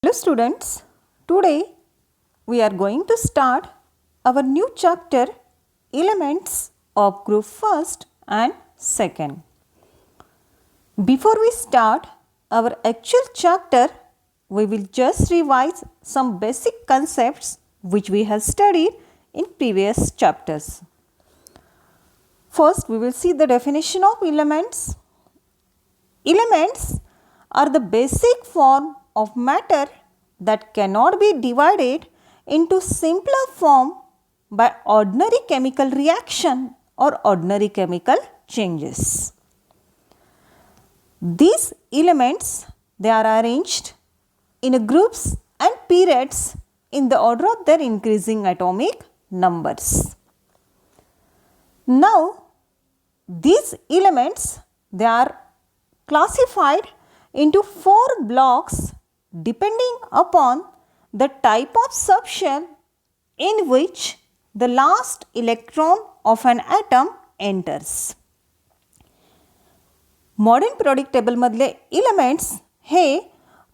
Hello students, today we are going to start our new chapter Elements of Group First and Second. Before we start our actual chapter, we will just revise some basic concepts which we have studied in previous chapters. First, we will see the definition of elements. Elements are the basic form of matter that cannot be divided into simpler form by ordinary chemical reaction or ordinary chemical changes. These elements, they are arranged in groups and periods in the order of their increasing atomic numbers. Now, these elements, they are classified into 4 blocks depending upon the type of subshell in which the last electron of an atom enters. Modern periodic टेबलमधले elements हे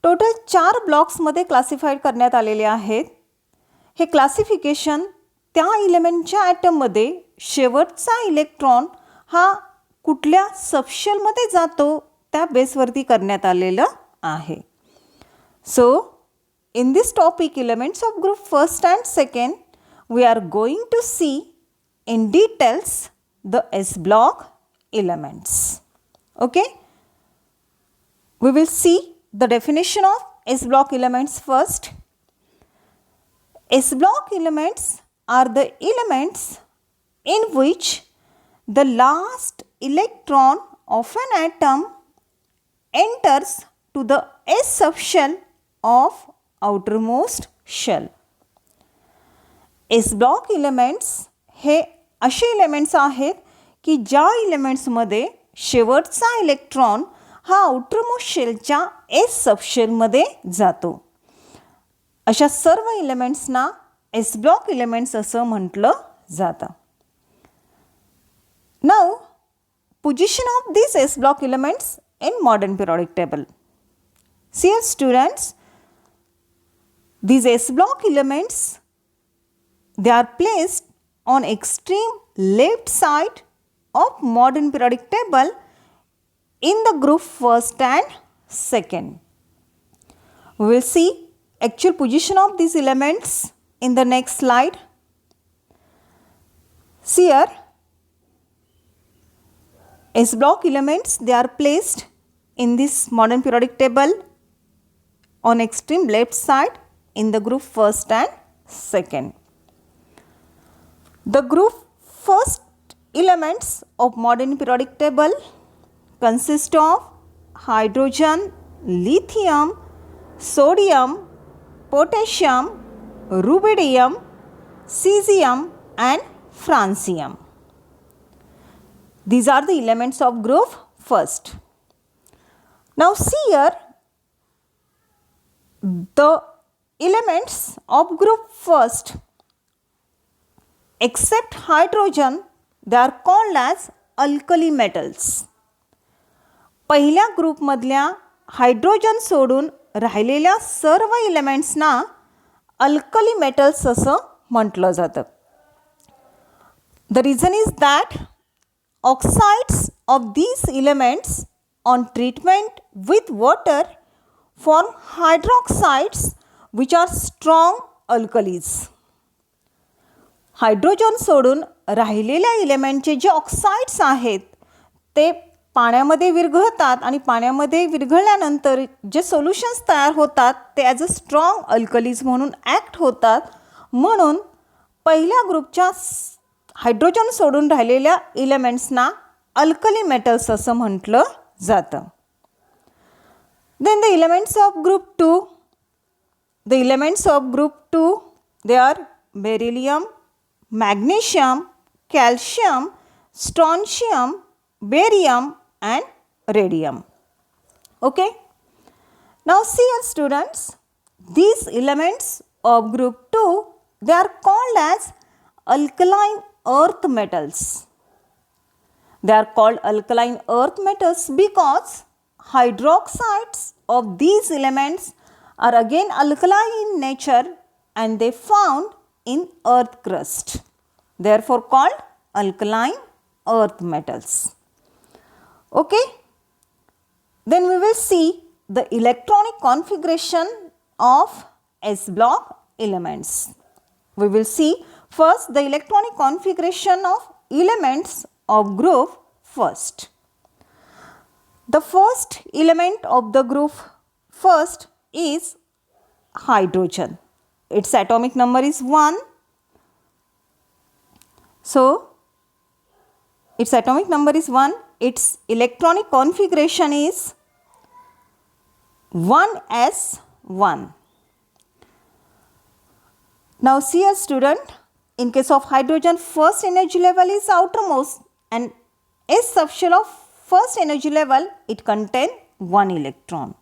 total 4 ब्लॉक्समध्ये classified करण्यात आलेले आहेत. हे classification त्या एलिमेंटच्या ॲटममध्ये शेवटचा electron हा कुठल्या सबशेलमध्ये जातो त्या बेसवरती करण्यात आलेलं आहे. So, in this topic elements of group first and second, we are going to see in details the S block elements. Okay? We will see the definition of S block elements first. S block elements are the elements in which the last electron of an atom enters to the S subshell of outermost shell. S block elements हे असे elements आहेत की ज्या एलिमेंट्समध्ये शेवटचा electron हा outermost शेलच्या S सबशेलमध्ये जातो. अशा सर्व एलिमेंट्सना S block elements असं म्हटलं जातं. Now position of this S block elements in modern periodic table. See students, these S block elements, they are placed on extreme left side of modern periodic table in the group first and second. We will see actual position of these elements in the next slide. See here, S block elements, they are placed in this modern periodic table on extreme left side in the group first and second. The group first elements of modern periodic table consist of hydrogen, lithium, sodium, potassium, rubidium, cesium and francium. These are the elements of group first. Now see here, the elements of group first except hydrogen, they are called as alkali metals. पहिल्या ग्रुपमधल्या hydrogen सोडून राहिलेल्या सर्व एलिमेंट्सना alkali metals असं म्हटलं जातं. The reason is that oxides of these elements on treatment with water form hydroxides which are strong alkalis. Hydrogen सोडून राहिलेल्या एलिमेंटचे जे oxides आहेत ते पाण्यामध्ये विरघळतात आणि पाण्यामध्ये विरघळल्यानंतर जे सोल्युशन्स तयार होतात ते ॲज अ स्ट्रॉंग अल्कलीज म्हणून ॲक्ट होतात. म्हणून पहिल्या ग्रुपच्या हायड्रोजन सोडून राहिलेल्या एलिमेंट्सना अल्कली मेटल्स असं म्हटलं जातं. Then the elements of group 2, the elements of group 2, they are beryllium, magnesium, calcium, strontium, barium and radium. Okay. Now see here students, these elements of group 2, they are called as alkaline earth metals. They are called alkaline earth metals because hydroxides of these elements are again alkali in nature and they found in earth crust. Therefore called alkaline earth metals. Okay. Then we will see the electronic configuration of S block elements. We will see first the electronic configuration of elements of group first. The first element of the group first is hydrogen. Its atomic number is 1. So, its atomic number is 1. Its electronic configuration is 1s1. Now see a student, in case of hydrogen, first energy level is outermost and S subshell of first energy level, it contains 1 electron.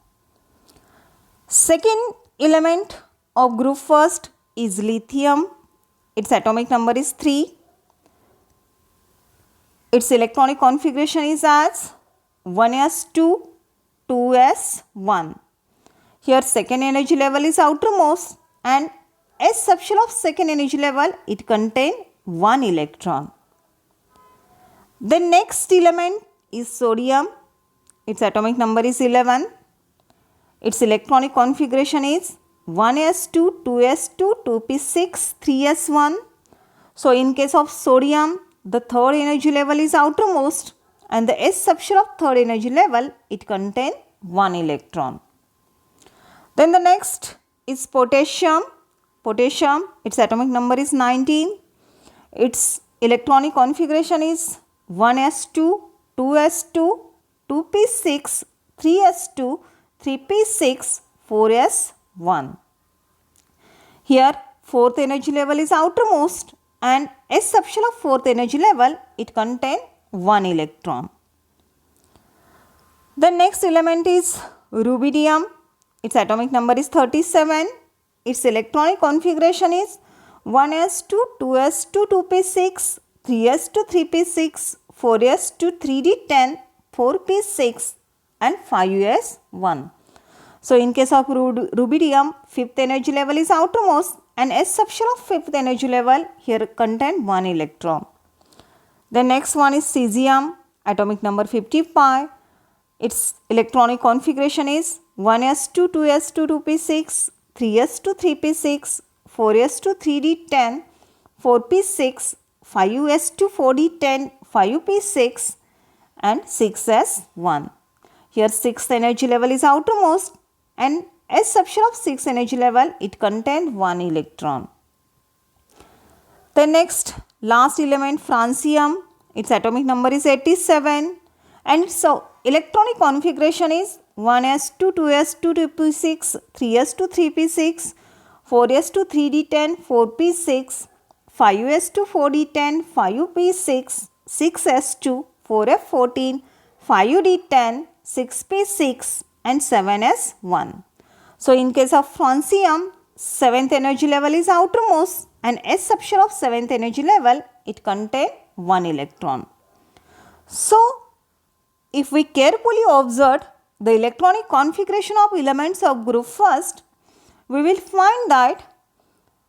Second element of group first is lithium. Its atomic number is 3. Its electronic configuration is as 1s2, 2s1. Here second energy level is outermost and S subshell of second energy level, it contains 1 electron. The next element is sodium. Its atomic number is 11. Its electronic configuration is 1s2, 2s2, 2p6, 3s1. So in case of sodium, the third energy level is outermost and the S subshell of third energy level, it contains 1 electron. Then the next is potassium. Potassium, its atomic number is 19. Its electronic configuration is 1s2, 2s2, 2p6, 3s2, 3p6, 4s1. Here fourth energy level is outermost and S subshell of fourth energy level, it contains 1 electron. The next element is rubidium. Its atomic number is 37. Its electronic configuration is 1s2, 2s2, 2p6, 3s2, 3p6, 4s2, 3d10, 4p6 and 5s1. So in case of rubidium, fifth energy level is outermost and S subshell of fifth energy level here contain 1 electron. The next one is cesium, atomic number 55. Its electronic configuration is 1s2, 2s2, 2p6, 3s2, 3p6, 4s2, 3d10, 4p6, 5s2, 4d10, 5p6 and 6s1. Here sixth energy level is outermost and S subshell of sixth energy level, it contains 1 electron. The next last element, francium, its atomic number is 87 and its electronic configuration is 1s2, 2s2, 2p6, 3s2, 3p6, 4s2, 3d10, 4p6, 5s2, 4d10, 5p6, 6s2, 4f14, 5d10, 6p6 and 7s1. So in case of francium, 7th energy level is outermost and S subshell of 7th energy level, it contains 1 electron. So if we carefully observe the electronic configuration of elements of group first, we will find that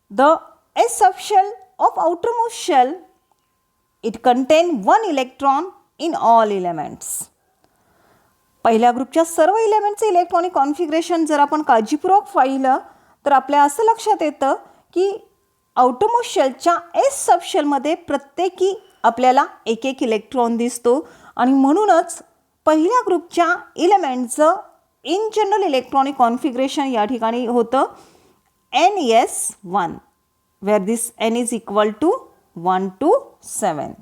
the S subshell of outermost shell, it contains 1 electron in all elements. पहिल्या ग्रुपच्या सर्व एलिमेंटचे electronic configuration जर आपण काळजीपूर्वक पाहिलं तर आपल्या असं लक्षात येतं की आउटरमोस्ट शेलच्या एस सबशेलमध्ये प्रत्येकी आपल्याला एक एक इलेक्ट्रॉन दिसतो आणि म्हणूनच पहिल्या ग्रुपच्या एलिमेंटचं इन जनरल इलेक्ट्रॉनिक कॉन्फिगरेशन या ठिकाणी होतं NS1 where this N is equal to 1 to 7.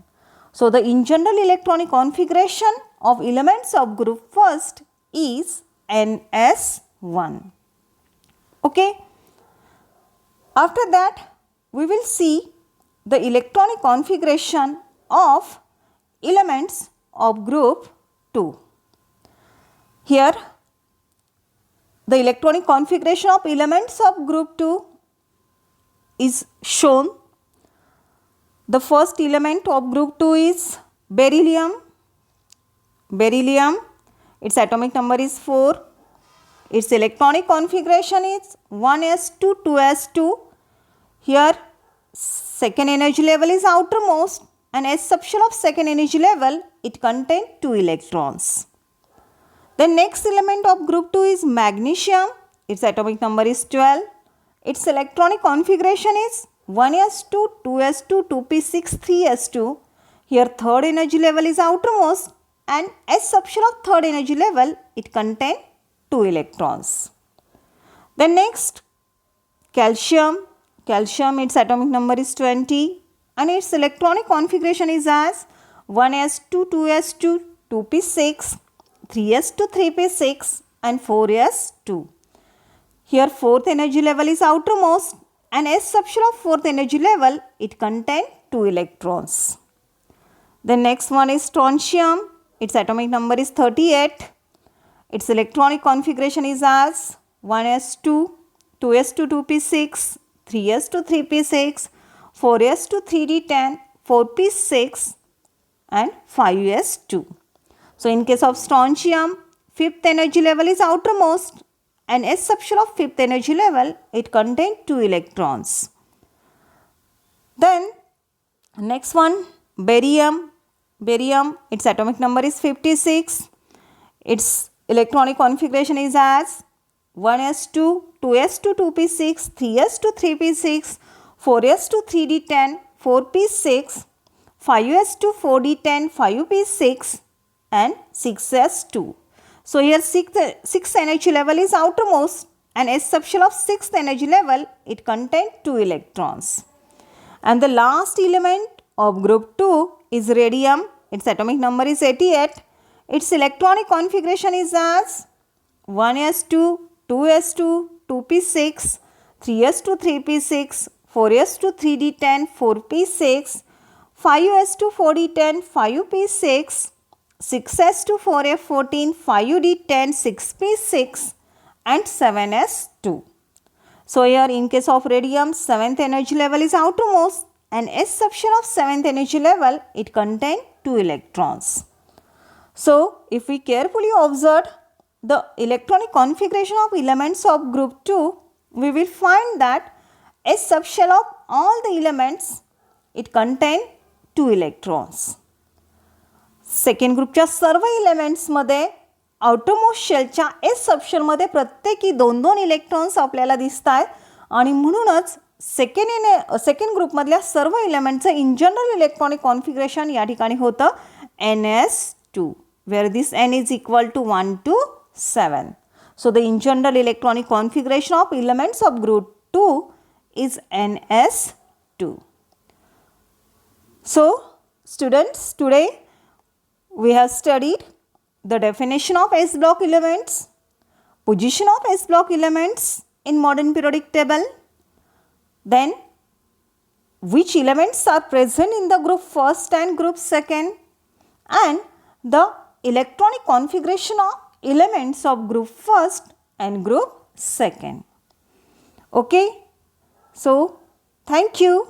So the in general electronic configuration of elements of group first is NS1. Okay. After that we will see the electronic configuration of elements of group 2. Here the electronic configuration of elements of group 2 is shown. The first element of group 2 is beryllium. Beryllium, its atomic number is 4. its electronic configuration is 1s2, 2s2. Here second energy level is outermost and S subshell of second energy level, it contains 2 electrons. The next element of group 2 is magnesium. Its atomic number is 12. Its electronic configuration is 1s2, 2s2, 2p6, 3s2. Here third energy level is outermost and S subshell of third energy level, it contains 2 electrons. Then next, calcium. Calcium, its atomic number is 20 and its electronic configuration is as 1s2, 2s2, 2p6, 3s2, 3p6 and 4s2. Here fourth energy level is outermost and S subshell of fourth energy level, it contains 2 electrons. The next one is strontium. Its atomic number is 38. Its electronic configuration is as 1s2, 2s2, 2p6, 3s2, 3p6, 4s2, 3d10, 4p6 and 5s2. So in case of strontium, fifth energy level is outermost and S subshell of fifth energy level, it contains 2 electrons. Then next one, barium. Barium, its atomic number is 56. Its electronic configuration is as 1s2, 2s2, 2p6, 3s2, 3p6, 4s2, 3d10, 4p6, 5s2, 4d10, 5p6 and 6s2. So here sixth energy level is outermost and S subshell of sixth energy level, it contains 2 electrons. And the last element of group 2 is radium. Its atomic number is 88. Its electronic configuration is as 1s2, 2s2, 2p6, 3s2, 3p6, 4s2, 3d10, 4p6, 5s2, 4d10, 5p6, 6s2, 4f14, 5d10, 6p6 and 7s2. So here in case of radium, 7th energy level is outermost and S subshell of 7th energy level, it contains 2 electrons. So if we carefully observe the electronic configuration of elements of group 2, we will find that S subshell of all the elements, it contains 2 electrons. Second ग्रुपच्या सर्व इलेमेंट्समध्ये outermost शेलच्या S सबशेलमध्ये प्रत्येकी 2-2 electrons आपल्याला दिसत आहेत आणि म्हणूनच second ग्रुपमधल्या सर्व इलेमेंटचं इन जनरल इलेक्ट्रॉनिक कॉन्फिगरेशन या ठिकाणी होतं NS2 where this N is equal to 1 to 7. So the in general electronic configuration of elements of group 2 is NS2. So students, today we have studied the definition of S block elements, position of S block elements in modern periodic table, then which elements are present in the group first and group second, and the electronic configuration of elements of group first and group second. Okay, so thank you.